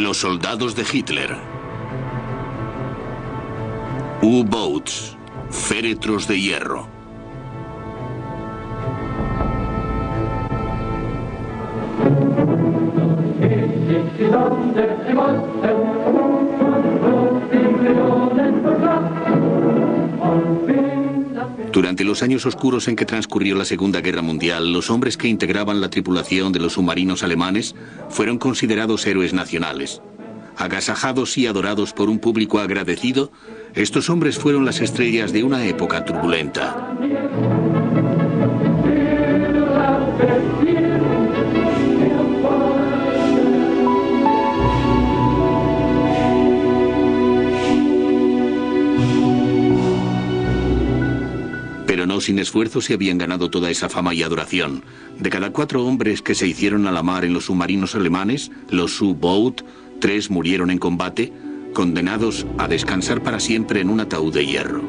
Los soldados de Hitler. U-boats, féretros de hierro. Durante los años oscuros en que transcurrió la Segunda Guerra Mundial, los hombres que integraban la tripulación de los submarinos alemanes fueron considerados héroes nacionales. Agasajados y adorados por un público agradecido, estos hombres fueron las estrellas de una época turbulenta. Pero no sin esfuerzo se habían ganado toda esa fama y adoración. De cada 4 hombres que se hicieron a la mar en los submarinos alemanes, los U-boat, 3 murieron en combate, condenados a descansar para siempre en un ataúd de hierro.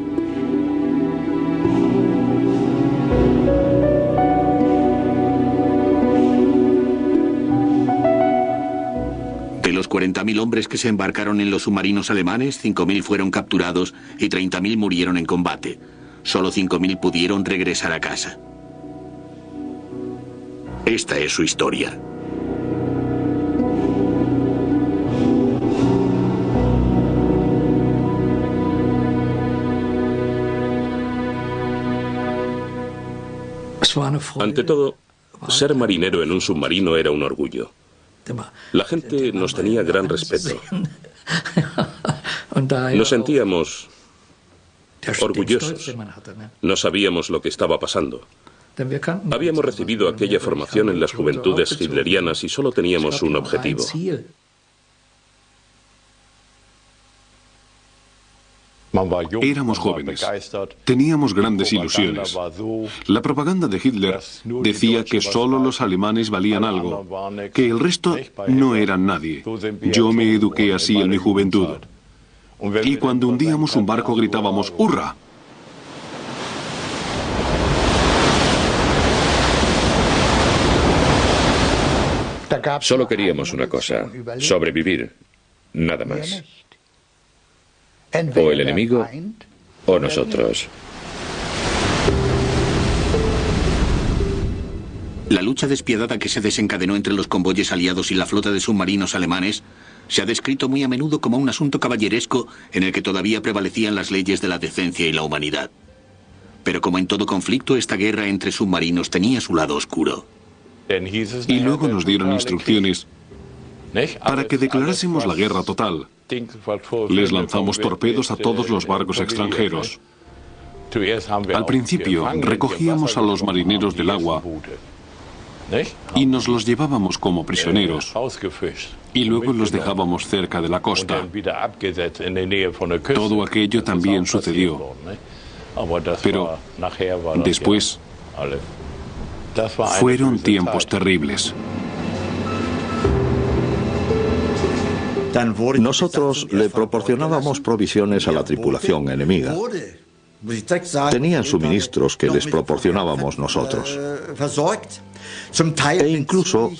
De los 40.000 hombres que se embarcaron en los submarinos alemanes, 5.000 fueron capturados y 30.000 murieron en combate. Solo 5.000 pudieron regresar a casa. Esta es su historia. Ante todo, ser marinero en un submarino era un orgullo. La gente nos tenía gran respeto. Nos sentíamos orgullosos. No sabíamos lo que estaba pasando. Habíamos recibido aquella formación en las juventudes hitlerianas y solo teníamos un objetivo. Éramos jóvenes, teníamos grandes ilusiones. La propaganda de Hitler decía que solo los alemanes valían algo, que el resto no eran nadie. Yo me eduqué así en mi juventud. Y cuando hundíamos un barco gritábamos ¡hurra! Solo queríamos una cosa, sobrevivir, nada más. O el enemigo o nosotros. La lucha despiadada que se desencadenó entre los convoyes aliados y la flota de submarinos alemanes se ha descrito muy a menudo como un asunto caballeresco en el que todavía prevalecían las leyes de la decencia y la humanidad. Pero como en todo conflicto, esta guerra entre submarinos tenía su lado oscuro. Y luego nos dieron instrucciones para que declarásemos la guerra total. Les lanzamos torpedos a todos los barcos extranjeros. Al principio recogíamos a los marineros del agua y nos los llevábamos como prisioneros y luego los dejábamos cerca de la costa. Todo aquello también sucedió, pero después fueron tiempos terribles. Nosotros le proporcionábamos provisiones a la tripulación enemiga. Tenían suministros que les proporcionábamos nosotros. E incluso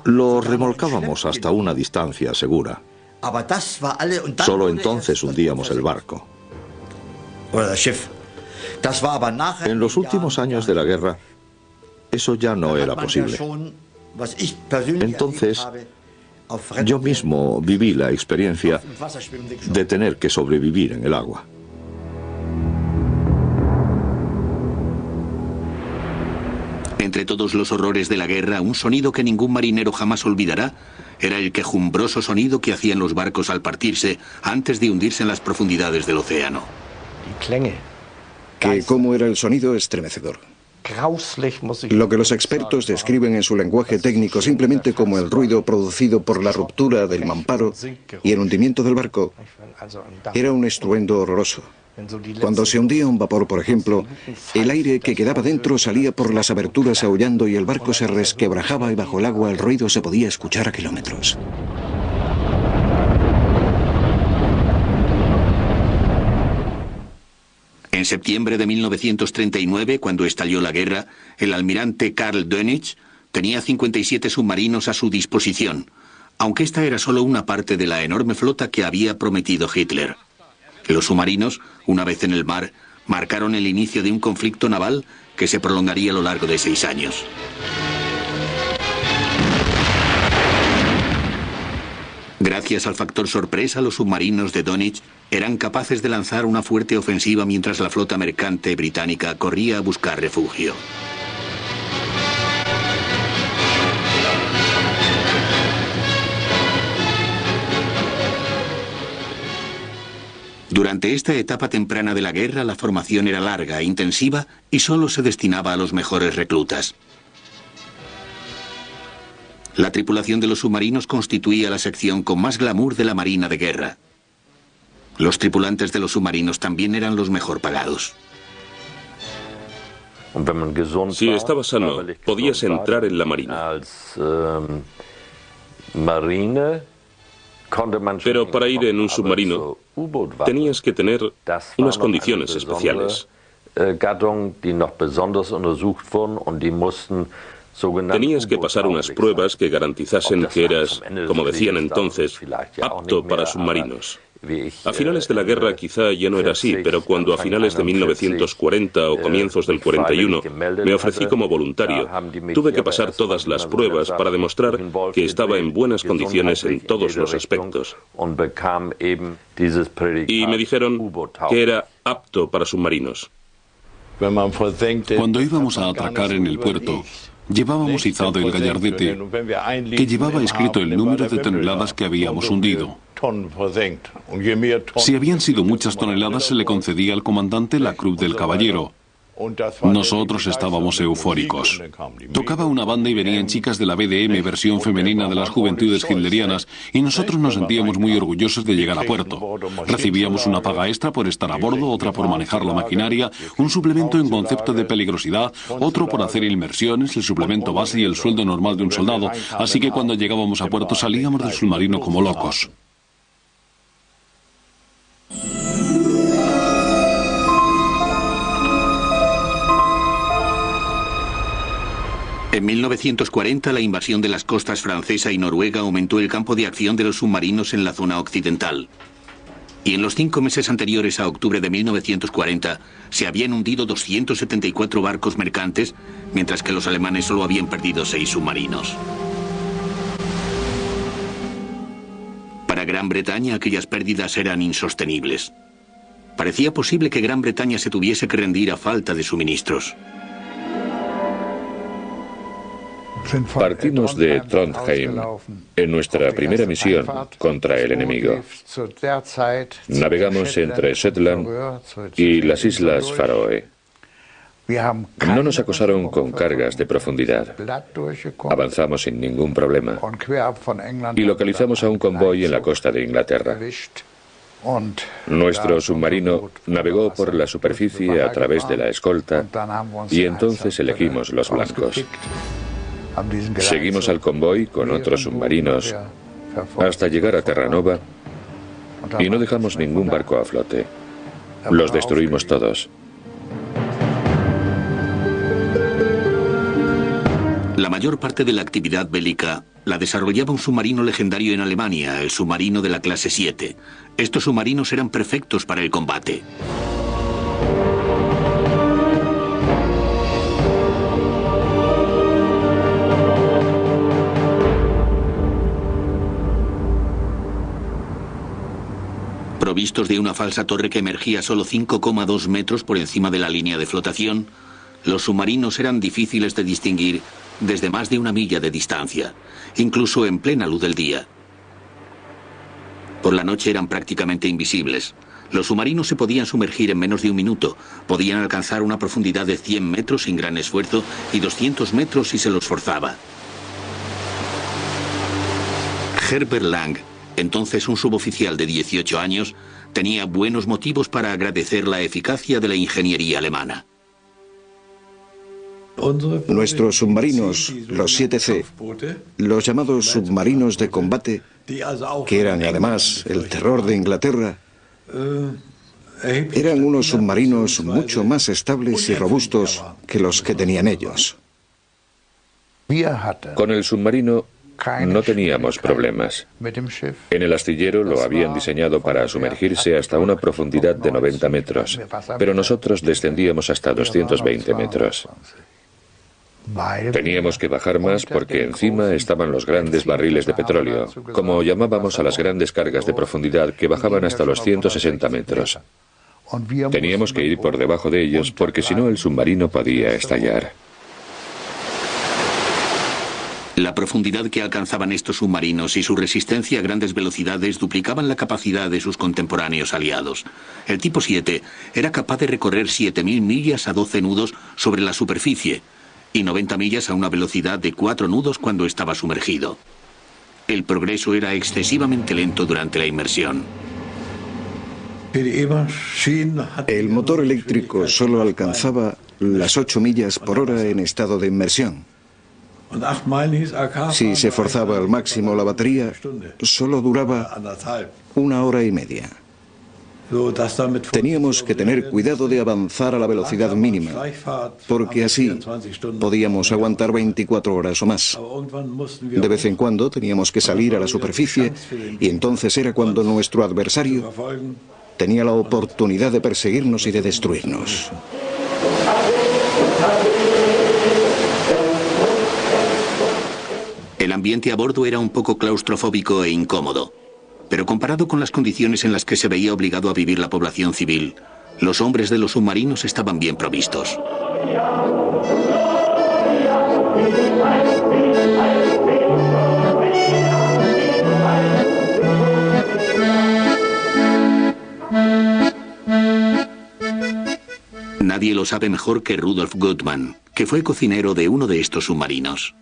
los remolcábamos hasta una distancia segura. Solo entonces hundíamos el barco. En los últimos años de la guerra, eso ya no era posible. Entonces, yo mismo viví la experiencia de tener que sobrevivir en el agua. Entre todos los horrores de la guerra, un sonido que ningún marinero jamás olvidará era el quejumbroso sonido que hacían los barcos al partirse antes de hundirse en las profundidades del océano. ¿Cómo era el sonido? Estremecedor. Lo que los expertos describen en su lenguaje técnico simplemente como el ruido producido por la ruptura del mamparo y el hundimiento del barco era un estruendo horroroso. Cuando se hundía un vapor, por ejemplo, el aire que quedaba dentro salía por las aberturas aullando y el barco se resquebrajaba y bajo el agua el ruido se podía escuchar a kilómetros. En septiembre de 1939, cuando estalló la guerra, el almirante Karl Dönitz tenía 57 submarinos a su disposición. aunque esta era solo una parte de la enorme flota que había prometido Hitler. Los submarinos, una vez en el mar, marcaron el inicio de un conflicto naval que se prolongaría a lo largo de 6 años. Gracias al factor sorpresa, los submarinos de Donitz eran capaces de lanzar una fuerte ofensiva mientras la flota mercante británica corría a buscar refugio. Durante esta etapa temprana de la guerra, la formación era larga, intensiva y solo se destinaba a los mejores reclutas. La tripulación de los submarinos constituía la sección con más glamour de la Marina de Guerra. Los tripulantes de los submarinos también eran los mejor pagados. Si estabas sano, podías entrar en la Marina. Pero para ir en un submarino, tenías que tener unas condiciones especiales. Tenías que pasar unas pruebas que garantizasen que eras, como decían entonces, apto para submarinos. A finales de la guerra quizá ya no era así, pero cuando a finales de 1940 o comienzos del 41 me ofrecí como voluntario, tuve que pasar todas las pruebas para demostrar que estaba en buenas condiciones en todos los aspectos. Y me dijeron que era apto para submarinos. Cuando íbamos a atracar en el puerto, llevábamos izado el gallardete, que llevaba escrito el número de toneladas que habíamos hundido. Si habían sido muchas toneladas, se le concedía al comandante la Cruz del Caballero. Nosotros estábamos eufóricos. Tocaba una banda y venían chicas de la BDM, versión femenina de las juventudes hitlerianas, y nosotros nos sentíamos muy orgullosos de llegar a puerto. Recibíamos una paga extra por estar a bordo, otra por manejar la maquinaria, un suplemento en concepto de peligrosidad, otro por hacer inmersiones, el suplemento base y el sueldo normal de un soldado, así que cuando llegábamos a puerto salíamos del submarino como locos. En 1940, la invasión de las costas francesa y noruega aumentó el campo de acción de los submarinos en la zona occidental. Y en los 5 meses anteriores a octubre de 1940, se habían hundido 274 barcos mercantes, mientras que los alemanes solo habían perdido 6 submarinos. Para Gran Bretaña, aquellas pérdidas eran insostenibles. Parecía posible que Gran Bretaña se tuviese que rendir a falta de suministros. Partimos de Trondheim en nuestra primera misión contra el enemigo. Navegamos entre Shetland y las Islas Faroe. No nos acosaron con cargas de profundidad. Avanzamos sin ningún problema y localizamos a un convoy en la costa de Inglaterra. Nuestro submarino navegó por la superficie a través de la escolta y entonces elegimos los blancos. Seguimos al convoy con otros submarinos hasta llegar a Terranova y no dejamos ningún barco a flote. Los destruimos todos. La mayor parte de la actividad bélica la desarrollaba un submarino legendario en Alemania, el submarino de la clase 7. Estos submarinos eran perfectos para el combate. Provistos de una falsa torre que emergía solo 5,2 metros por encima de la línea de flotación, los submarinos eran difíciles de distinguir desde más de 1 milla de distancia, incluso en plena luz del día. Por la noche eran prácticamente invisibles. Los submarinos se podían sumergir en menos de 1 minuto, podían alcanzar una profundidad de 100 metros sin gran esfuerzo y 200 metros si se los forzaba. Herbert Lang, entonces un suboficial de 18 años, tenía buenos motivos para agradecer la eficacia de la ingeniería alemana. Nuestros submarinos, los 7C, los llamados submarinos de combate, que eran además el terror de Inglaterra, eran unos submarinos mucho más estables y robustos que los que tenían ellos. Con el submarino no teníamos problemas. En el astillero lo habían diseñado para sumergirse hasta una profundidad de 90 metros, pero nosotros descendíamos hasta 220 metros. Teníamos que bajar más porque encima estaban los grandes barriles de petróleo, como llamábamos a las grandes cargas de profundidad que bajaban hasta los 160 metros. Teníamos que ir por debajo de ellos porque si no el submarino podía estallar. La profundidad que alcanzaban estos submarinos y su resistencia a grandes velocidades duplicaban la capacidad de sus contemporáneos aliados. El tipo 7 era capaz de recorrer 7.000 millas a 12 nudos sobre la superficie y 90 millas a una velocidad de 4 nudos cuando estaba sumergido. El progreso era excesivamente lento durante la inmersión. El motor eléctrico solo alcanzaba las 8 millas por hora en estado de inmersión. Si se forzaba al máximo la batería, solo duraba 1 hora y media. Teníamos que tener cuidado de avanzar a la velocidad mínima, porque así podíamos aguantar 24 horas o más. De vez en cuando teníamos que salir a la superficie y entonces era cuando nuestro adversario tenía la oportunidad de perseguirnos y de destruirnos. El ambiente a bordo era un poco claustrofóbico e incómodo, pero comparado con las condiciones en las que se veía obligado a vivir la población civil, los hombres de los submarinos estaban bien provistos. Nadie lo sabe mejor que Rudolf Gutmann, que fue cocinero de uno de estos submarinos.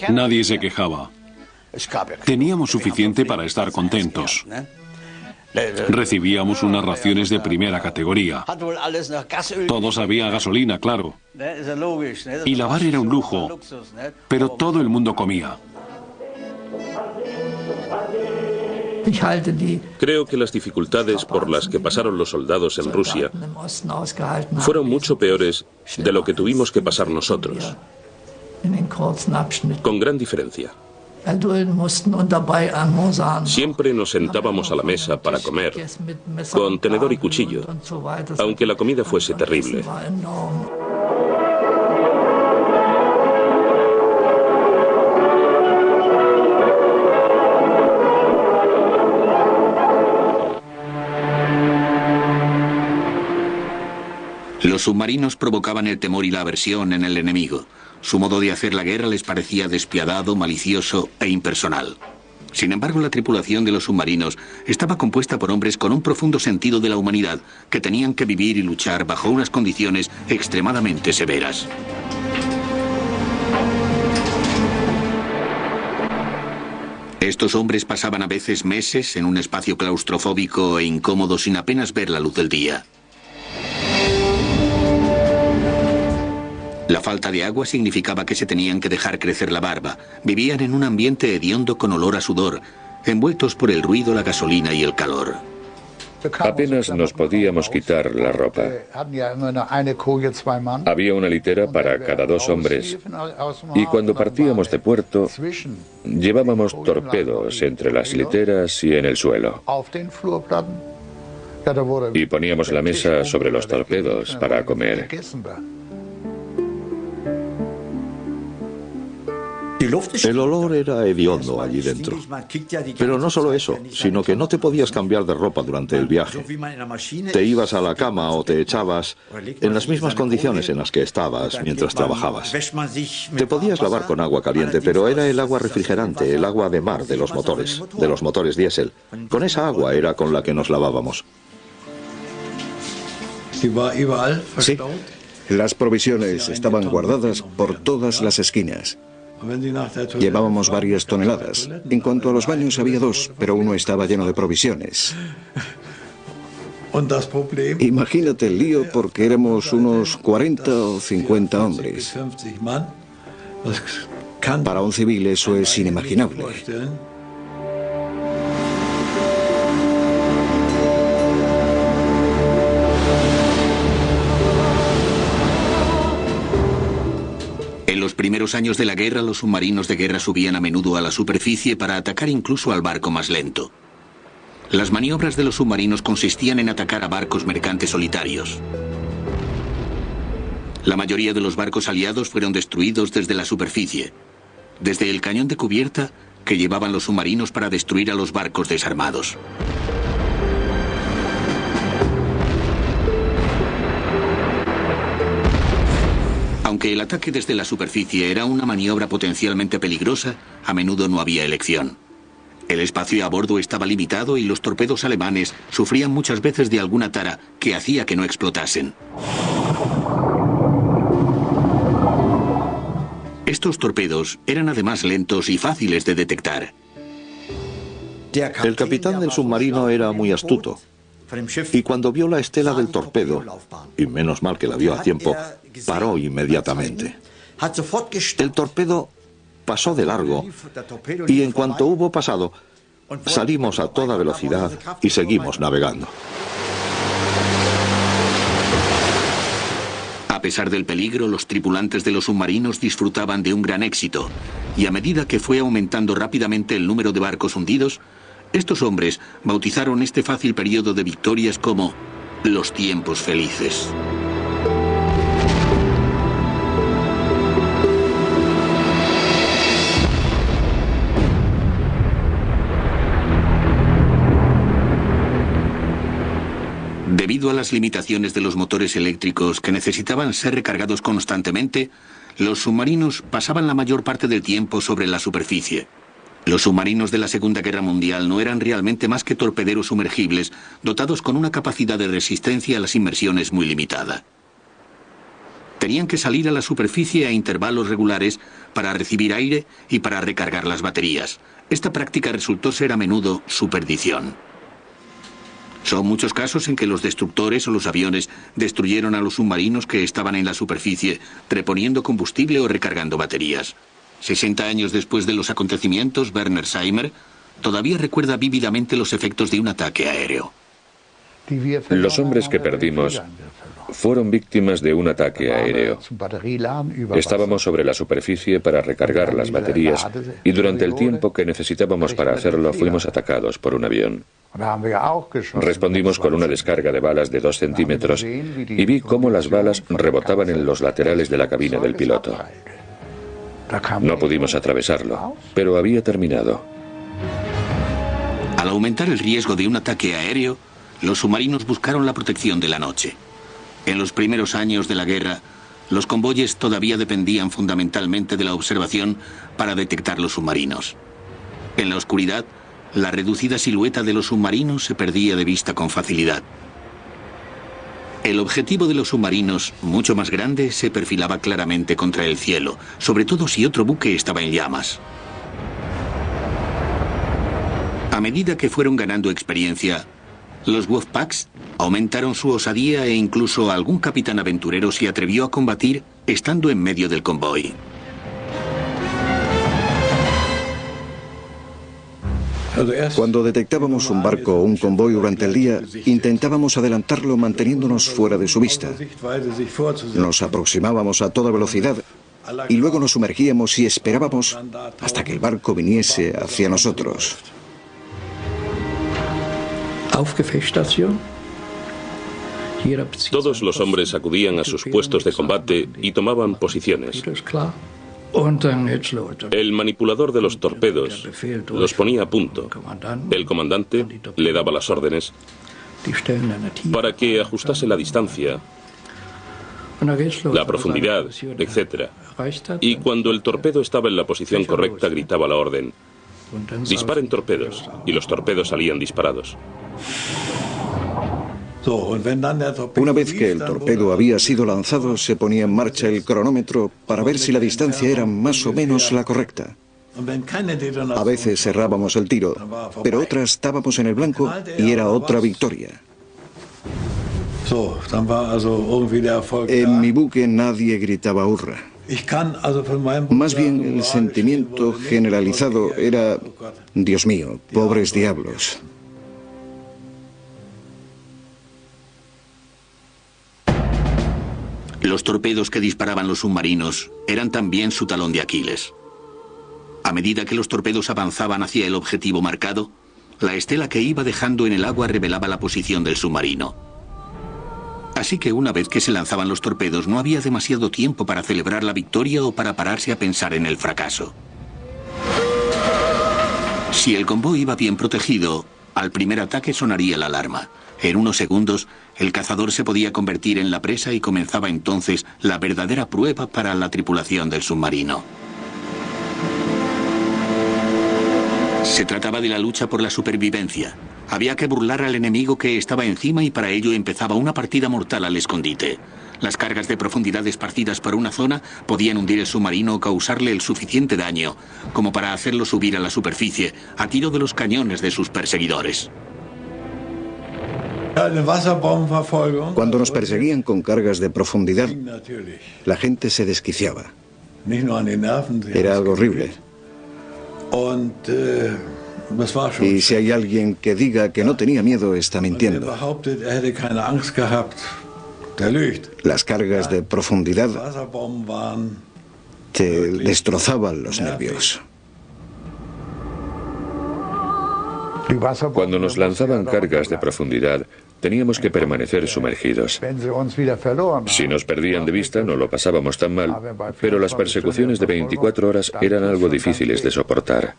Nadie se quejaba. Teníamos suficiente para estar contentos. Recibíamos unas raciones de primera categoría. Todos había gasolina, claro. Y lavar era un lujo, pero todo el mundo comía. Creo que las dificultades por las que pasaron los soldados en Rusia fueron mucho peores de lo que tuvimos que pasar nosotros, con gran diferencia. Siempre nos sentábamos a la mesa para comer, con tenedor y cuchillo, aunque la comida fuese terrible. Los submarinos provocaban el temor y la aversión en el enemigo. Su modo de hacer la guerra les parecía despiadado, malicioso e impersonal. Sin embargo, la tripulación de los submarinos estaba compuesta por hombres con un profundo sentido de la humanidad, que tenían que vivir y luchar bajo unas condiciones extremadamente severas. Estos hombres pasaban a veces meses en un espacio claustrofóbico e incómodo sin apenas ver la luz del día. La falta de agua significaba que se tenían que dejar crecer la barba. Vivían en un ambiente hediondo con olor a sudor, envueltos por el ruido, la gasolina y el calor. Apenas nos podíamos quitar la ropa. Había una litera para cada 2 hombres. Y cuando partíamos de puerto, llevábamos torpedos entre las literas y en el suelo. Y poníamos la mesa sobre los torpedos para comer. El olor era hediondo allí dentro. Pero no solo eso, sino que no te podías cambiar de ropa durante el viaje. Te ibas a la cama o te echabas en las mismas condiciones en las que estabas mientras trabajabas. Te podías lavar con agua caliente, pero era el agua refrigerante, el agua de mar de los motores diésel. Con esa agua era con la que nos lavábamos. Sí, las provisiones estaban guardadas por todas las esquinas. Llevábamos varias toneladas. En cuanto a los baños había 2, pero uno estaba lleno de provisiones. Imagínate el lío porque éramos unos 40 o 50 hombres. Para un civil eso es inimaginable. primeros años de la guerra, los submarinos de guerra subían a menudo a la superficie para atacar incluso al barco más lento. Las maniobras de los submarinos consistían en atacar a barcos mercantes solitarios. La mayoría de los barcos aliados fueron destruidos desde la superficie, desde el cañón de cubierta que llevaban los submarinos para destruir a los barcos desarmados. Aunque el ataque desde la superficie era una maniobra potencialmente peligrosa, a menudo no había elección. El espacio a bordo estaba limitado y los torpedos alemanes sufrían muchas veces de alguna tara que hacía que no explotasen. Estos torpedos eran además lentos y fáciles de detectar. El capitán del submarino era muy astuto. Y cuando vio la estela del torpedo, y menos mal que la vio a tiempo, paró inmediatamente. El torpedo pasó de largo y en cuanto hubo pasado, salimos a toda velocidad y seguimos navegando. A pesar del peligro, los tripulantes de los submarinos disfrutaban de un gran éxito, y a medida que fue aumentando rápidamente el número de barcos hundidos, estos hombres bautizaron este fácil periodo de victorias como los tiempos felices. Debido a las limitaciones de los motores eléctricos que necesitaban ser recargados constantemente, los submarinos pasaban la mayor parte del tiempo sobre la superficie. Los submarinos de la Segunda Guerra Mundial no eran realmente más que torpederos sumergibles dotados con una capacidad de resistencia a las inmersiones muy limitada. Tenían que salir a la superficie a intervalos regulares para recibir aire y para recargar las baterías. Esta práctica resultó ser a menudo su perdición. Son muchos casos en que los destructores o los aviones destruyeron a los submarinos que estaban en la superficie, reponiendo combustible o recargando baterías. 60 años después de los acontecimientos, Werner Seimer todavía recuerda vívidamente los efectos de un ataque aéreo. Los hombres que perdimos fueron víctimas de un ataque aéreo. Estábamos sobre la superficie para recargar las baterías y durante el tiempo que necesitábamos para hacerlo fuimos atacados por un avión. Respondimos con una descarga de balas de 2 centímetros y vi cómo las balas rebotaban en los laterales de la cabina del piloto. No pudimos atravesarlo, pero había terminado. Al aumentar el riesgo de un ataque aéreo, los submarinos buscaron la protección de la noche. En los primeros años de la guerra, los convoyes todavía dependían fundamentalmente de la observación para detectar los submarinos. En la oscuridad, la reducida silueta de los submarinos se perdía de vista con facilidad. El objetivo de los submarinos, mucho más grande, se perfilaba claramente contra el cielo, sobre todo si otro buque estaba en llamas. A medida que fueron ganando experiencia, los Wolfpacks aumentaron su osadía e incluso algún capitán aventurero se atrevió a combatir estando en medio del convoy. Cuando detectábamos un barco o un convoy durante el día, intentábamos adelantarlo manteniéndonos fuera de su vista. Nos aproximábamos a toda velocidad y luego nos sumergíamos y esperábamos hasta que el barco viniese hacia nosotros. Todos los hombres acudían a sus puestos de combate y tomaban posiciones. El manipulador de los torpedos los ponía a punto. El comandante le daba las órdenes para que ajustase la distancia, la profundidad, etc. Y cuando el torpedo estaba en la posición correcta, gritaba la orden: disparen torpedos, y los torpedos salían disparados. Una vez que el torpedo había sido lanzado, se ponía en marcha el cronómetro para ver si la distancia era más o menos la correcta. A veces cerrábamos el tiro, pero otras estábamos en el blanco y era otra victoria. En mi buque nadie gritaba hurra. Más bien el sentimiento generalizado era: Dios mío, pobres diablos. Los torpedos que disparaban los submarinos eran también su talón de Aquiles. A medida que los torpedos avanzaban hacia el objetivo marcado, la estela que iba dejando en el agua revelaba la posición del submarino. Así que una vez que se lanzaban los torpedos no había demasiado tiempo para celebrar la victoria o para pararse a pensar en el fracaso. Si el convoy iba bien protegido, al primer ataque sonaría la alarma. En unos segundos, el cazador se podía convertir en la presa y comenzaba entonces la verdadera prueba para la tripulación del submarino. Se trataba de la lucha por la supervivencia. Había que burlar al enemigo que estaba encima y para ello empezaba una partida mortal al escondite. Las cargas de profundidad esparcidas por una zona podían hundir el submarino o causarle el suficiente daño como para hacerlo subir a la superficie a tiro de los cañones de sus perseguidores. Cuando nos perseguían con cargas de profundidad, la gente se desquiciaba. Era algo horrible. Y si hay alguien que diga que no tenía miedo, está mintiendo. Las cargas de profundidad te destrozaban los nervios. Cuando nos lanzaban cargas de profundidad, teníamos que permanecer sumergidos. Si nos perdían de vista, no lo pasábamos tan mal, pero las persecuciones de 24 horas eran algo difíciles de soportar.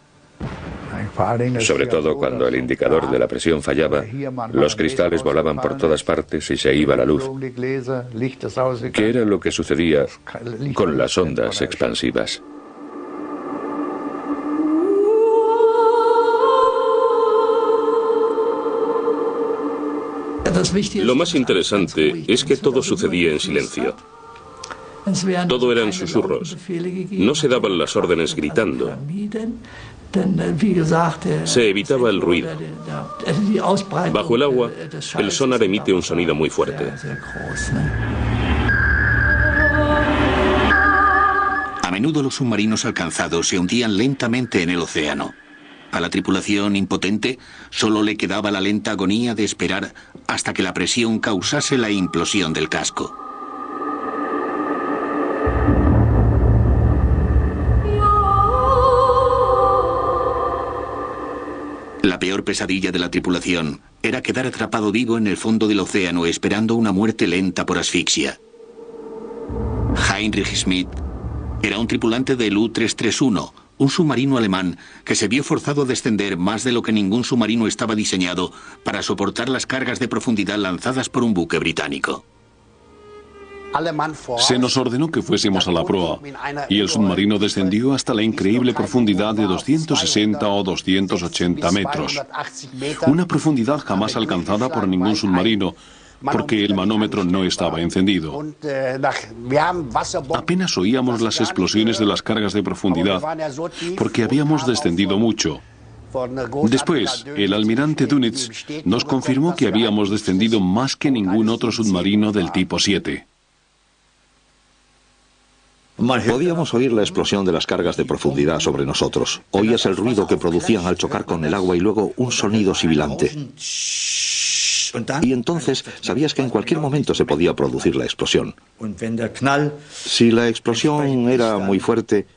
Sobre todo cuando el indicador de la presión fallaba, los cristales volaban por todas partes y se iba la luz, que era lo que sucedía con las ondas expansivas. Lo más interesante es que todo sucedía en silencio. Todo eran susurros. No se daban las órdenes gritando. Se evitaba el ruido. Bajo el agua, el sonar emite un sonido muy fuerte. A menudo los submarinos alcanzados se hundían lentamente en el océano. A la tripulación impotente solo le quedaba la lenta agonía de esperar hasta que la presión causase la implosión del casco. La peor pesadilla de la tripulación era quedar atrapado vivo en el fondo del océano esperando una muerte lenta por asfixia. Heinrich Schmidt era un tripulante del U-331, un submarino alemán que se vio forzado a descender más de lo que ningún submarino estaba diseñado para soportar las cargas de profundidad lanzadas por un buque británico. Se nos ordenó que fuésemos a la proa y el submarino descendió hasta la increíble profundidad de 260 o 280 metros. Una profundidad jamás alcanzada por ningún submarino, porque el manómetro no estaba encendido. Apenas oíamos las explosiones de las cargas de profundidad, porque habíamos descendido mucho. Después, el almirante Dönitz nos confirmó que habíamos descendido más que ningún otro submarino del tipo 7. Podíamos oír la explosión de las cargas de profundidad sobre nosotros. Oías el ruido que producían al chocar con el agua y luego un sonido sibilante. Y entonces sabías que en cualquier momento se podía producir la explosión. Si la explosión era muy fuerte,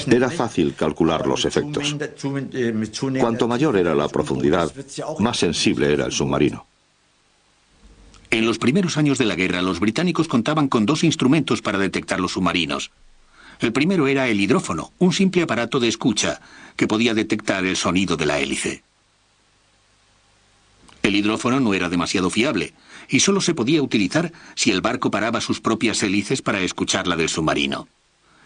era fácil calcular los efectos. Cuanto mayor era la profundidad, más sensible era el submarino. En los primeros años de la guerra, los británicos contaban con dos instrumentos para detectar los submarinos. El primero era el hidrófono, un simple aparato de escucha que podía detectar el sonido de la hélice. El hidrófono no era demasiado fiable y solo se podía utilizar si el barco paraba sus propias hélices para escuchar la del submarino.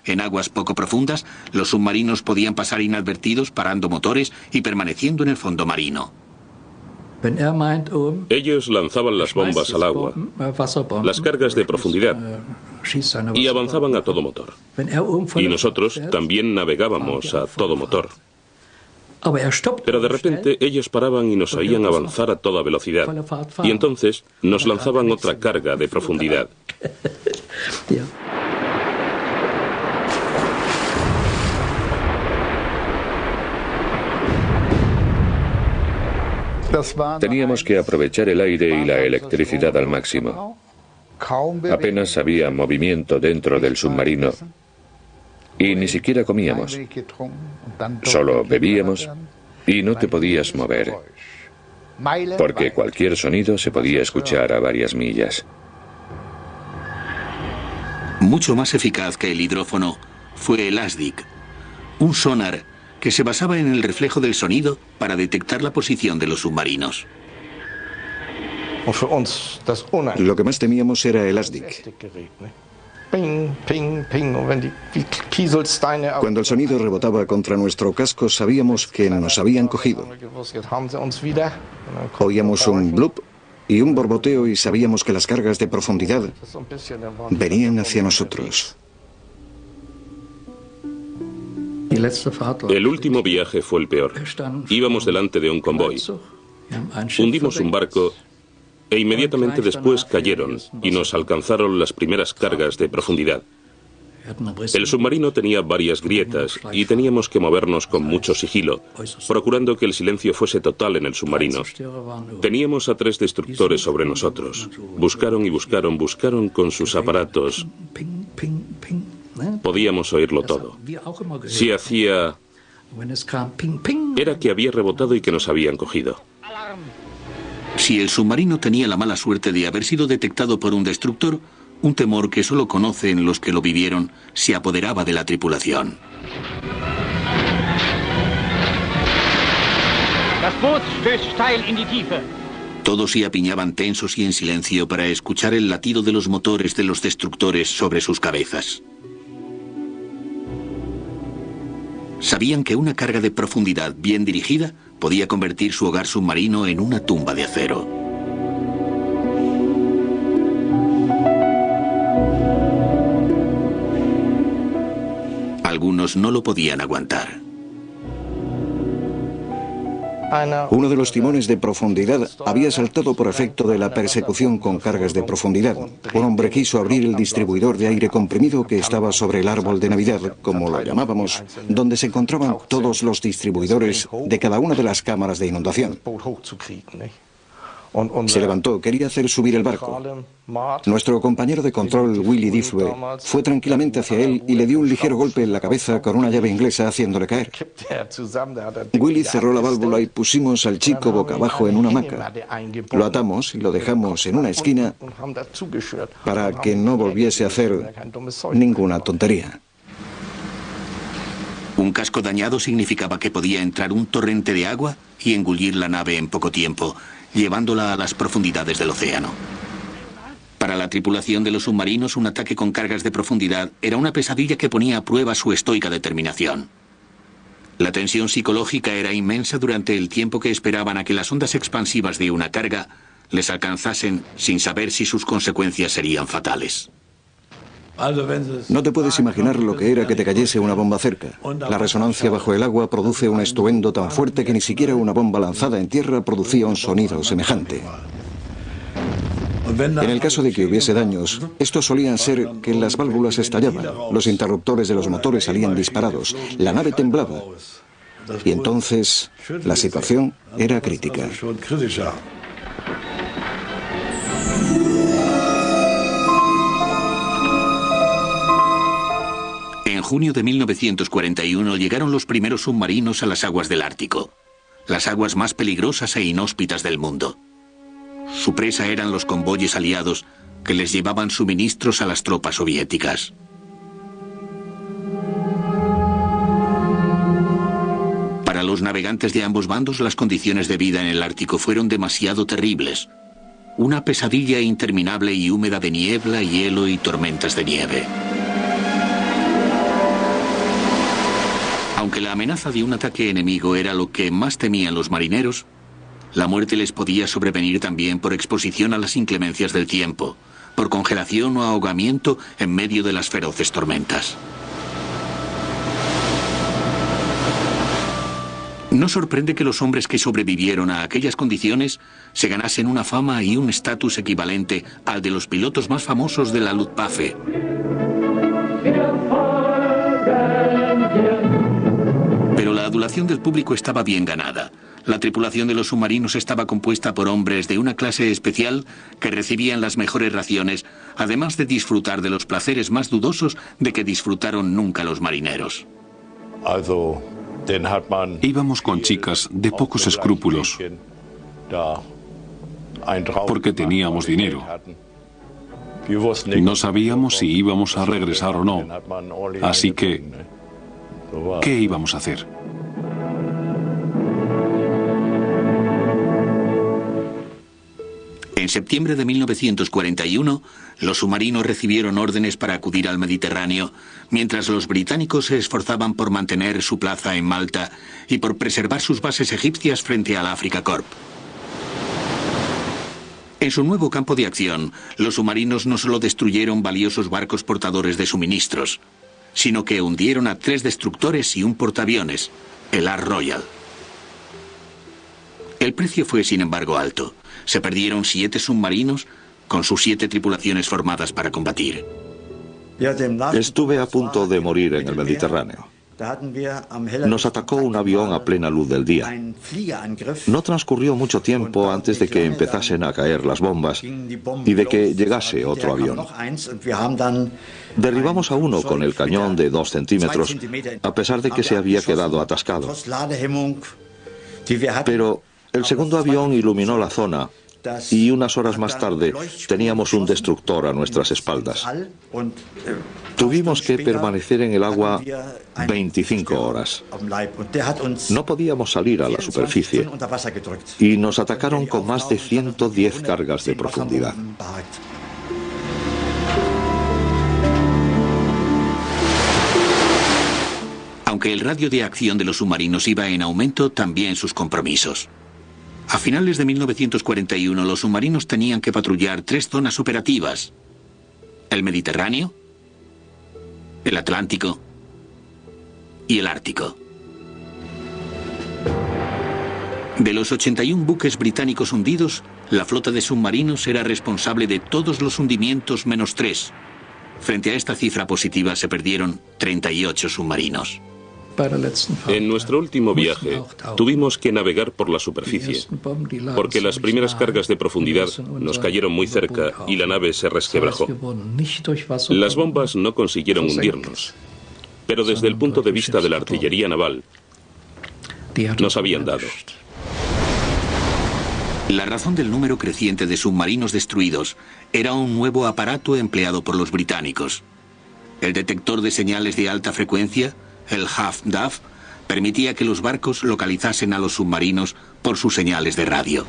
En aguas poco profundas, los submarinos podían pasar inadvertidos parando motores y permaneciendo en el fondo marino. Ellos lanzaban las bombas al agua, las cargas de profundidad, y avanzaban a todo motor. Y nosotros también navegábamos a todo motor. Pero de repente ellos paraban y nos oían avanzar a toda velocidad. Y entonces nos lanzaban otra carga de profundidad. Teníamos que aprovechar el aire y la electricidad al máximo. Apenas había movimiento dentro del submarino y ni siquiera comíamos. Solo bebíamos y no te podías mover, porque cualquier sonido se podía escuchar a varias millas. Mucho más eficaz que el hidrófono fue el ASDIC, un sonar que se basaba en el reflejo del sonido para detectar la posición de los submarinos. Lo que más temíamos era el ASDIC. Cuando el sonido rebotaba contra nuestro casco, sabíamos que nos habían cogido. Oíamos un blup y un borboteo y sabíamos que las cargas de profundidad venían hacia nosotros. El último viaje fue el peor. Íbamos delante de un convoy. Hundimos un barco e inmediatamente después cayeron y nos alcanzaron las primeras cargas de profundidad. El submarino tenía varias grietas y teníamos que movernos con mucho sigilo, procurando que el silencio fuese total en el submarino. Teníamos a 3 destructores sobre nosotros. Buscaron y buscaron, buscaron con sus aparatos. Podíamos oírlo todo. Si hacía... era que había rebotado y que nos habían cogido. Si el submarino tenía la mala suerte de haber sido detectado por un destructor, un temor que solo conocen los que lo vivieron se apoderaba de la tripulación. Todos se apiñaban tensos y en silencio para escuchar el latido de los motores de los destructores sobre sus cabezas. Sabían que una carga de profundidad bien dirigida podía convertir su hogar submarino en una tumba de acero. Algunos no lo podían aguantar. Uno de los timones de profundidad había saltado por efecto de la persecución con cargas de profundidad. Un hombre quiso abrir el distribuidor de aire comprimido que estaba sobre el árbol de Navidad, como lo llamábamos, donde se encontraban todos los distribuidores de cada una de las cámaras de inundación. Se levantó, quería hacer subir el barco. Nuestro compañero de control, Willy Diffbe, fue tranquilamente hacia él y le dio un ligero golpe en la cabeza con una llave inglesa haciéndole caer. Willy cerró la válvula y pusimos al chico boca abajo en una hamaca. Lo atamos y lo dejamos en una esquina para que no volviese a hacer ninguna tontería. Un casco dañado significaba que podía entrar un torrente de agua y engullir la nave en poco tiempo, llevándola a las profundidades del océano. Para la tripulación de los submarinos, un ataque con cargas de profundidad era una pesadilla que ponía a prueba su estoica determinación. La tensión psicológica era inmensa durante el tiempo que esperaban a que las ondas expansivas de una carga les alcanzasen sin saber si sus consecuencias serían fatales. No te puedes imaginar lo que era que te cayese una bomba cerca. La resonancia bajo el agua produce un estruendo tan fuerte que ni siquiera una bomba lanzada en tierra producía un sonido semejante. En el caso de que hubiese daños, estos solían ser que las válvulas estallaban, los interruptores de los motores salían disparados, la nave temblaba. Y entonces la situación era crítica. En junio de 1941 llegaron los primeros submarinos a las aguas del Ártico, las aguas más peligrosas e inhóspitas del mundo. Su presa eran los convoyes aliados que les llevaban suministros a las tropas soviéticas. Para los navegantes de ambos bandos, las condiciones de vida en el Ártico fueron demasiado terribles. Una pesadilla interminable y húmeda de niebla, hielo y tormentas de nieve. Aunque la amenaza de un ataque enemigo era lo que más temían los marineros, la muerte les podía sobrevenir también por exposición a las inclemencias del tiempo, por congelación o ahogamiento en medio de las feroces tormentas. No sorprende que los hombres que sobrevivieron a aquellas condiciones se ganasen una fama y un estatus equivalente al de los pilotos más famosos de la Luftwaffe. Pero la adulación del público estaba bien ganada. La tripulación de los submarinos estaba compuesta por hombres de una clase especial que recibían las mejores raciones, además de disfrutar de los placeres más dudosos de que disfrutaron nunca los marineros. Íbamos con chicas de pocos escrúpulos, porque teníamos dinero. No sabíamos si íbamos a regresar o no, así que, ¿qué íbamos a hacer? En septiembre de 1941, los submarinos recibieron órdenes para acudir al Mediterráneo, mientras los británicos se esforzaban por mantener su plaza en Malta y por preservar sus bases egipcias frente al Africa Corp. En su nuevo campo de acción, los submarinos no solo destruyeron valiosos barcos portadores de suministros, sino que hundieron a 3 destructores y un portaaviones, el Ark Royal. El precio fue, sin embargo, alto. Se perdieron 7 submarinos con sus 7 tripulaciones formadas para combatir. Estuve a punto de morir en el Mediterráneo. Nos atacó un avión a plena luz del día. No transcurrió mucho tiempo antes de que empezasen a caer las bombas y de que llegase otro avión. Derribamos a uno con el cañón de 2 centímetros, a pesar de que se había quedado atascado. Pero el segundo avión iluminó la zona y unas horas más tarde teníamos un destructor a nuestras espaldas. Tuvimos que permanecer en el agua 25 horas. No podíamos salir a la superficie y nos atacaron con más de 110 cargas de profundidad. Aunque el radio de acción de los submarinos iba en aumento, también sus compromisos. A finales de 1941, los submarinos tenían que patrullar 3 zonas operativas: el Mediterráneo, el Atlántico y el Ártico. De los 81 buques británicos hundidos, la flota de submarinos era responsable de todos los hundimientos menos 3. Frente a esta cifra positiva se perdieron 38 submarinos. En nuestro último viaje tuvimos que navegar por la superficie, porque las primeras cargas de profundidad nos cayeron muy cerca y la nave se resquebrajó. Las bombas no consiguieron hundirnos, pero desde el punto de vista de la artillería naval, nos habían dado. La razón del número creciente de submarinos destruidos era un nuevo aparato empleado por los británicos. El detector de señales de alta frecuencia, el HAFDAF, permitía que los barcos localizasen a los submarinos por sus señales de radio.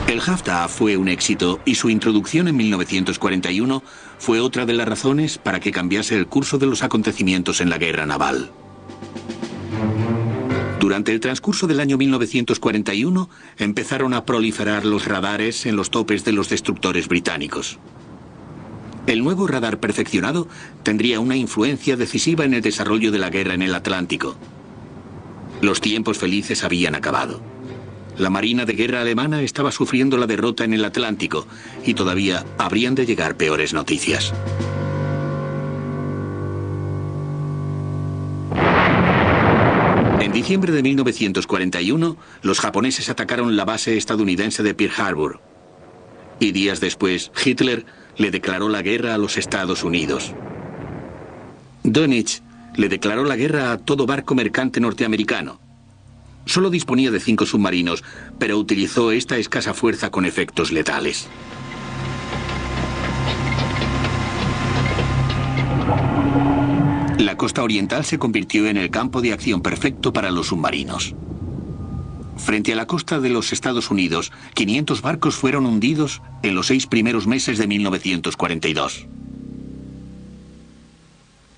El HAFDAF fue un éxito y su introducción en 1941 fue otra de las razones para que cambiase el curso de los acontecimientos en la guerra naval. Durante el transcurso del año 1941 empezaron a proliferar los radares en los topes de los destructores británicos. El nuevo radar perfeccionado tendría una influencia decisiva en el desarrollo de la guerra en el Atlántico. Los tiempos felices habían acabado. La Marina de Guerra alemana estaba sufriendo la derrota en el Atlántico y todavía habrían de llegar peores noticias. En diciembre de 1941, los japoneses atacaron la base estadounidense de Pearl Harbor. Y días después, Hitler le declaró la guerra a los Estados Unidos. Dönitz le declaró la guerra a todo barco mercante norteamericano. Solo disponía de 5 submarinos, pero utilizó esta escasa fuerza con efectos letales. La costa oriental se convirtió en el campo de acción perfecto para los submarinos. Frente a la costa de los Estados Unidos, 500 barcos fueron hundidos en los 6 primeros meses de 1942.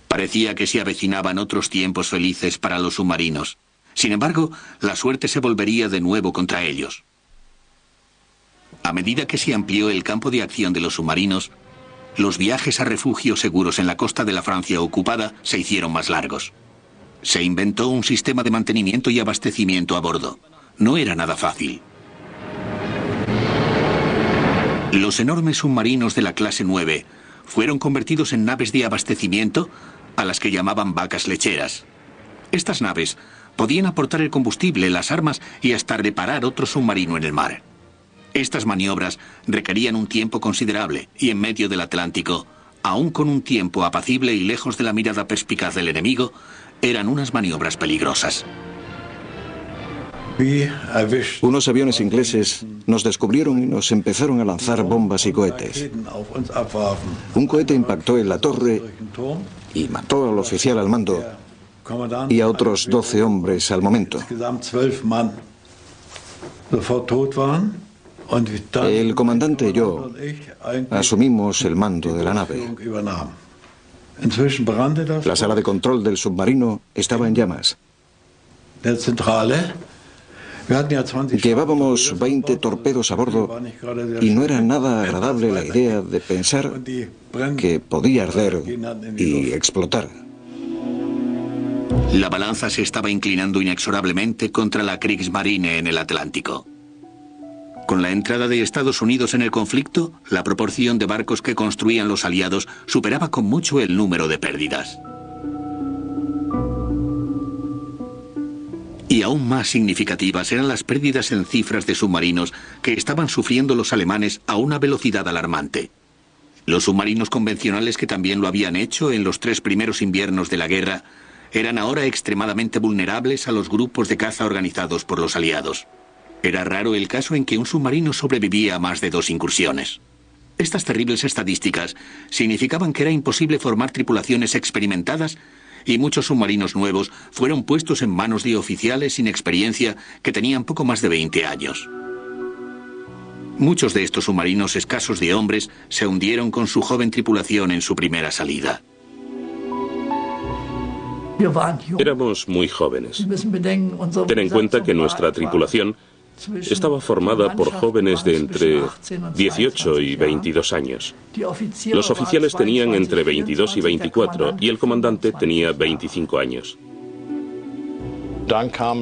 Parecía que se avecinaban otros tiempos felices para los submarinos. Sin embargo, la suerte se volvería de nuevo contra ellos. A medida que se amplió el campo de acción de los submarinos, los viajes a refugios seguros en la costa de la Francia ocupada se hicieron más largos. Se inventó un sistema de mantenimiento y abastecimiento a bordo. No era nada fácil. Los enormes submarinos de la clase 9 fueron convertidos en naves de abastecimiento a las que llamaban vacas lecheras. Estas naves podían aportar el combustible, las armas y hasta reparar otro submarino en el mar. Estas maniobras requerían un tiempo considerable y en medio del Atlántico, aún con un tiempo apacible y lejos de la mirada perspicaz del enemigo, eran unas maniobras peligrosas. Unos aviones ingleses nos descubrieron y nos empezaron a lanzar bombas y cohetes. Un cohete impactó en la torre y mató al oficial al mando y a otros 12 hombres al momento. El comandante y yo asumimos el mando de la nave. La sala de control del submarino estaba en llamas. Llevábamos 20 torpedos a bordo y no era nada agradable la idea de pensar que podía arder y explotar. La balanza se estaba inclinando inexorablemente contra la Kriegsmarine en el Atlántico. Con la entrada de Estados Unidos en el conflicto, la proporción de barcos que construían los aliados superaba con mucho el número de pérdidas. Y aún más significativas eran las pérdidas en cifras de submarinos que estaban sufriendo los alemanes a una velocidad alarmante. Los submarinos convencionales, que también lo habían hecho en los 3 primeros inviernos de la guerra, eran ahora extremadamente vulnerables a los grupos de caza organizados por los aliados. Era raro el caso en que un submarino sobrevivía a más de 2 incursiones. Estas terribles estadísticas significaban que era imposible formar tripulaciones experimentadas y muchos submarinos nuevos fueron puestos en manos de oficiales sin experiencia que tenían poco más de 20 años. Muchos de estos submarinos escasos de hombres se hundieron con su joven tripulación en su primera salida. Éramos muy jóvenes. Ten en cuenta que nuestra tripulación estaba formada por jóvenes de entre 18 y 22 años. Los oficiales tenían entre 22 y 24 y el comandante tenía 25 años.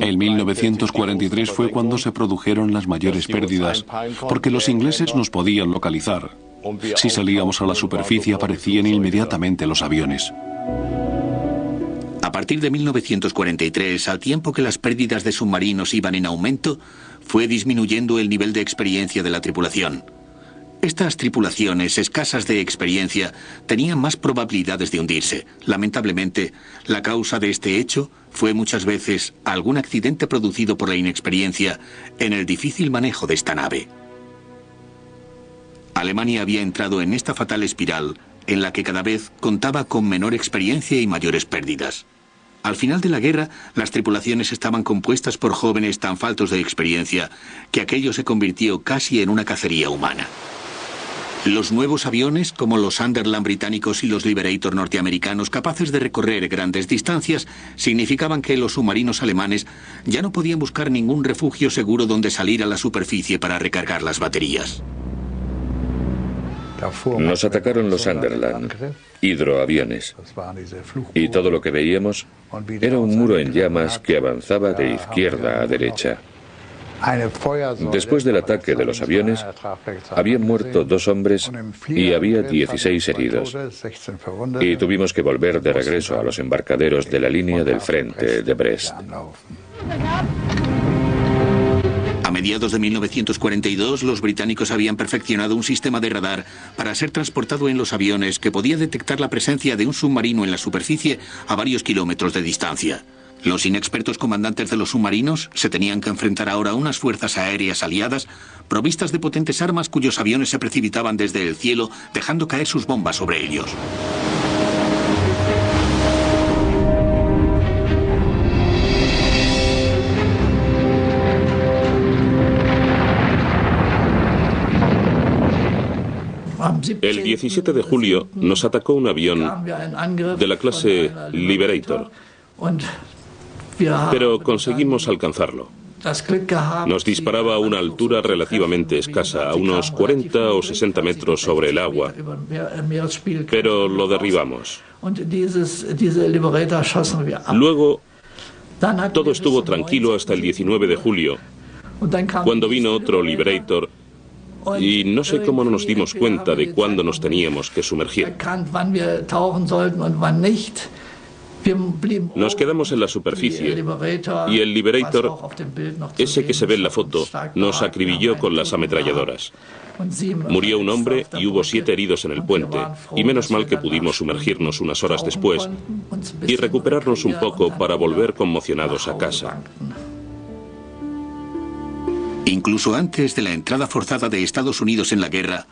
En 1943 fue cuando se produjeron las mayores pérdidas, porque los ingleses nos podían localizar. Si salíamos a la superficie aparecían inmediatamente los aviones. A partir de 1943, al tiempo que las pérdidas de submarinos iban en aumento, fue disminuyendo el nivel de experiencia de la tripulación. Estas tripulaciones, escasas de experiencia, tenían más probabilidades de hundirse. Lamentablemente, la causa de este hecho fue muchas veces algún accidente producido por la inexperiencia en el difícil manejo de esta nave. Alemania había entrado en esta fatal espiral en la que cada vez contaba con menor experiencia y mayores pérdidas. Al final de la guerra, las tripulaciones estaban compuestas por jóvenes tan faltos de experiencia que aquello se convirtió casi en una cacería humana. Los nuevos aviones, como los Sunderland británicos y los Liberator norteamericanos, capaces de recorrer grandes distancias, significaban que los submarinos alemanes ya no podían buscar ningún refugio seguro donde salir a la superficie para recargar las baterías. Nos atacaron los Sunderland, hidroaviones, y todo lo que veíamos era un muro en llamas que avanzaba de izquierda a derecha. Después del ataque de los aviones, habían muerto 2 hombres y había 16 heridos. Y tuvimos que volver de regreso a los embarcaderos de la línea del frente de Brest. A mediados de 1942, los británicos habían perfeccionado un sistema de radar para ser transportado en los aviones que podía detectar la presencia de un submarino en la superficie a varios kilómetros de distancia. Los inexpertos comandantes de los submarinos se tenían que enfrentar ahora a unas fuerzas aéreas aliadas provistas de potentes armas cuyos aviones se precipitaban desde el cielo dejando caer sus bombas sobre ellos. El 17 de julio nos atacó un avión de la clase Liberator, pero conseguimos alcanzarlo. Nos disparaba a una altura relativamente escasa, a unos 40 o 60 metros sobre el agua, pero lo derribamos. Luego, todo estuvo tranquilo hasta el 19 de julio, cuando vino otro Liberator, y no sé cómo no nos dimos cuenta de cuándo nos teníamos que sumergir. Nos quedamos en la superficie y el Liberator, ese que se ve en la foto, nos acribilló con las ametralladoras. Murió un hombre y hubo 7 heridos en el puente, y menos mal que pudimos sumergirnos unas horas después y recuperarnos un poco para volver conmocionados a casa. Incluso antes de la entrada forzada de Estados Unidos en la guerra,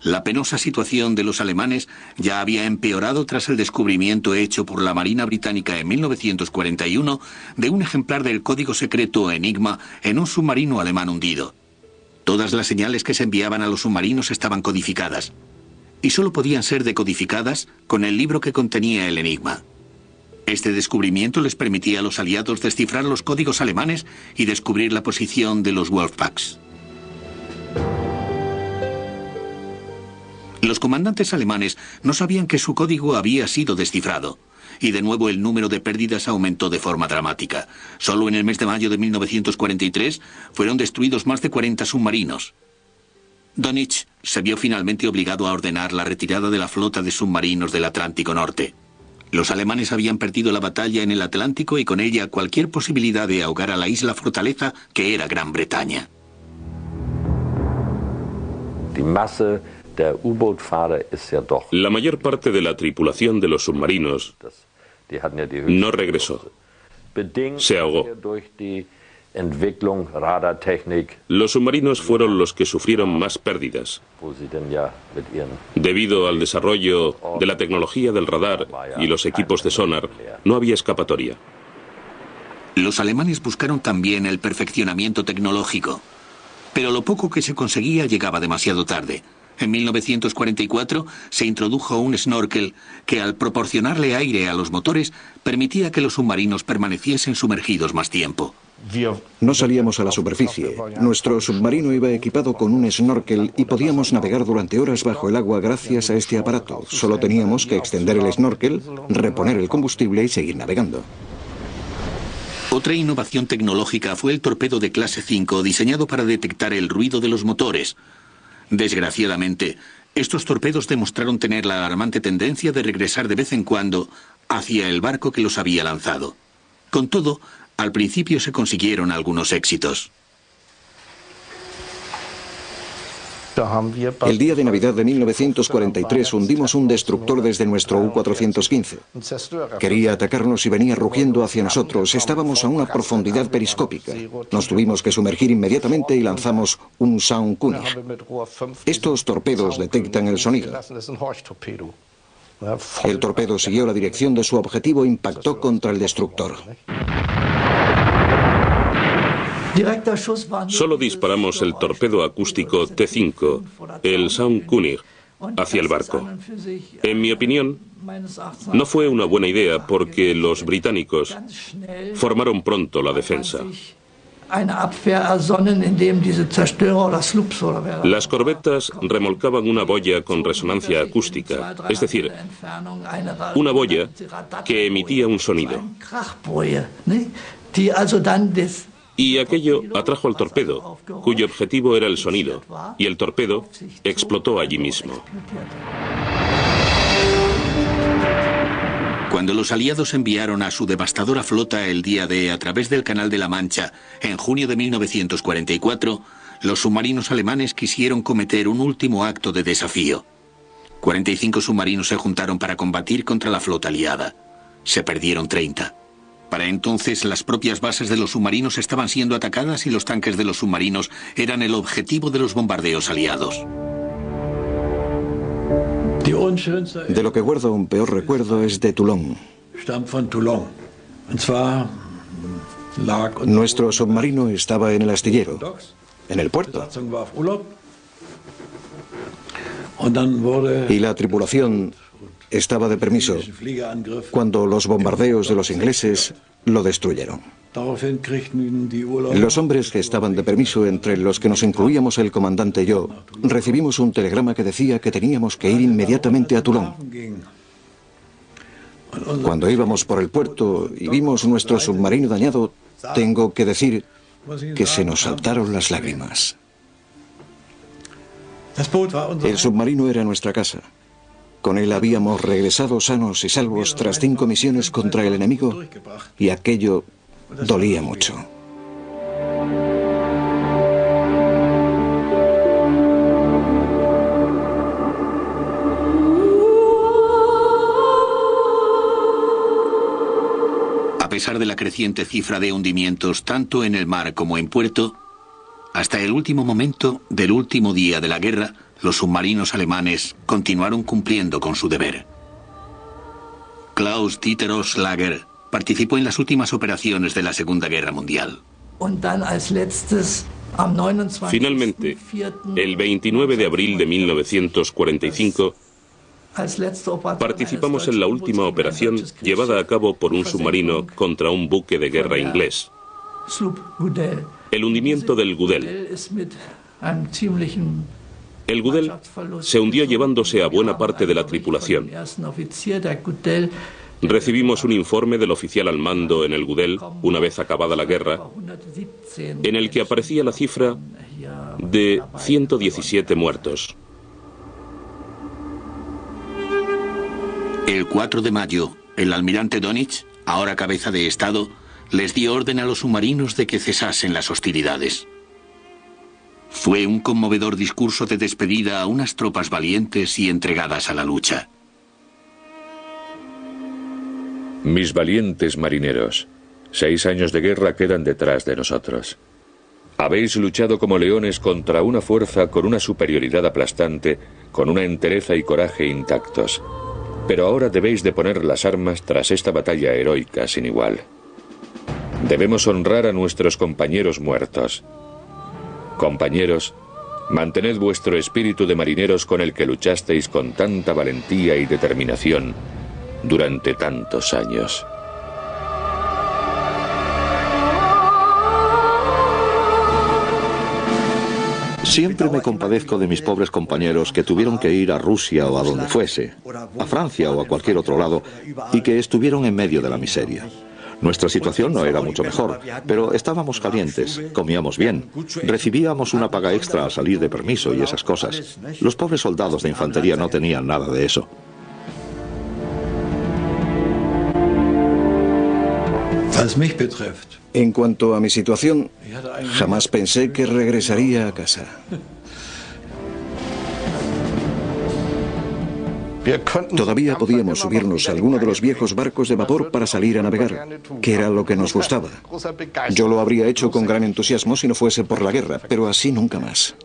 la penosa situación de los alemanes ya había empeorado tras el descubrimiento hecho por la Marina Británica en 1941 de un ejemplar del código secreto Enigma en un submarino alemán hundido. Todas las señales que se enviaban a los submarinos estaban codificadas, y solo podían ser decodificadas con el libro que contenía el enigma. Este descubrimiento les permitía a los aliados descifrar los códigos alemanes y descubrir la posición de los Wolfpacks. Los comandantes alemanes no sabían que su código había sido descifrado, y de nuevo el número de pérdidas aumentó de forma dramática. Solo en el mes de mayo de 1943 fueron destruidos más de 40 submarinos. Dönitz se vio finalmente obligado a ordenar la retirada de la flota de submarinos del Atlántico Norte. Los alemanes habían perdido la batalla en el Atlántico y con ella cualquier posibilidad de ahogar a la isla fortaleza que era Gran Bretaña. La mayor parte de la tripulación de los submarinos no regresó. Se ahogó. Los submarinos fueron los que sufrieron más pérdidas. Debido al desarrollo de la tecnología del radar y los equipos de sonar, no había escapatoria. Los alemanes buscaron también el perfeccionamiento tecnológico, pero lo poco que se conseguía llegaba demasiado tarde. En 1944 se introdujo un snorkel que, al proporcionarle aire a los motores, permitía que los submarinos permaneciesen sumergidos más tiempo. No salíamos a la superficie. Nuestro submarino iba equipado con un snorkel y podíamos navegar durante horas bajo el agua gracias a este aparato. Solo teníamos que extender el snorkel, reponer el combustible y seguir navegando. Otra innovación tecnológica fue el torpedo de clase 5, diseñado para detectar el ruido de los motores. Desgraciadamente, estos torpedos demostraron tener la alarmante tendencia de regresar de vez en cuando hacia el barco que los había lanzado. Con todo, al principio se consiguieron algunos éxitos. El día de Navidad de 1943 hundimos un destructor desde nuestro U-415. Quería atacarnos y venía rugiendo hacia nosotros. Estábamos a una profundidad periscópica. Nos tuvimos que sumergir inmediatamente y lanzamos un Soundkönig. Estos torpedos detectan el sonido. El torpedo siguió la dirección de su objetivo e impactó contra el destructor. Solo disparamos el torpedo acústico T5, el Soundkönig, hacia el barco. En mi opinión, no fue una buena idea porque los británicos formaron pronto la defensa. Las corbetas remolcaban una boya con resonancia acústica, es decir, una boya que emitía un sonido. Y aquello atrajo al torpedo, cuyo objetivo era el sonido, y el torpedo explotó allí mismo. Cuando los aliados enviaron a su devastadora flota el día D a través del Canal de la Mancha, en junio de 1944, los submarinos alemanes quisieron cometer un último acto de desafío. 45 submarinos se juntaron para combatir contra la flota aliada. Se perdieron 30. Para entonces, las propias bases de los submarinos estaban siendo atacadas y los tanques de los submarinos eran el objetivo de los bombardeos aliados. De lo que guardo un peor recuerdo es de Toulon. Nuestro submarino estaba en el astillero, en el puerto. Y la tripulación estaba de permiso cuando los bombardeos de los ingleses lo destruyeron. Los hombres que estaban de permiso, entre los que nos incluíamos el comandante y yo, recibimos un telegrama que decía que teníamos que ir inmediatamente a Toulon. Cuando íbamos por el puerto y vimos nuestro submarino dañado, tengo que decir que se nos saltaron las lágrimas. El submarino era nuestra casa. Con él habíamos regresado sanos y salvos tras 5 misiones contra el enemigo y aquello dolía mucho. A pesar de la creciente cifra de hundimientos tanto en el mar como en puerto, hasta el último momento del último día de la guerra, los submarinos alemanes continuaron cumpliendo con su deber. Klaus-Dieter Ohlslager participó en las últimas operaciones de la Segunda Guerra Mundial. Finalmente, el 29 de abril de 1945, participamos en la última operación llevada a cabo por un submarino contra un buque de guerra inglés. El hundimiento del Gudel. El Gudel se hundió llevándose a buena parte de la tripulación. Recibimos un informe del oficial al mando en el Gudel, una vez acabada la guerra, en el que aparecía la cifra de 117 muertos. El 4 de mayo, el almirante Dönitz, ahora cabeza de Estado, les dio orden a los submarinos de que cesasen las hostilidades. Fue un conmovedor discurso de despedida a unas tropas valientes y entregadas a la lucha. Mis valientes marineros, 6 años de guerra quedan detrás de nosotros. Habéis luchado como leones contra una fuerza con una superioridad aplastante, con una entereza y coraje intactos. Pero ahora debéis de poner las armas tras esta batalla heroica sin igual. Debemos honrar a nuestros compañeros muertos. Compañeros, mantened vuestro espíritu de marineros con el que luchasteis con tanta valentía y determinación durante tantos años. Siempre me compadezco de mis pobres compañeros que tuvieron que ir a Rusia o a donde fuese, a Francia o a cualquier otro lado, y que estuvieron en medio de la miseria. Nuestra situación no era mucho mejor, pero estábamos calientes, comíamos bien, recibíamos una paga extra al salir de permiso y esas cosas. Los pobres soldados de infantería no tenían nada de eso. En cuanto a mi situación, jamás pensé que regresaría a casa. Todavía podíamos subirnos a alguno de los viejos barcos de vapor para salir a navegar, que era lo que nos gustaba. Yo lo habría hecho con gran entusiasmo si no fuese por la guerra, pero así nunca más.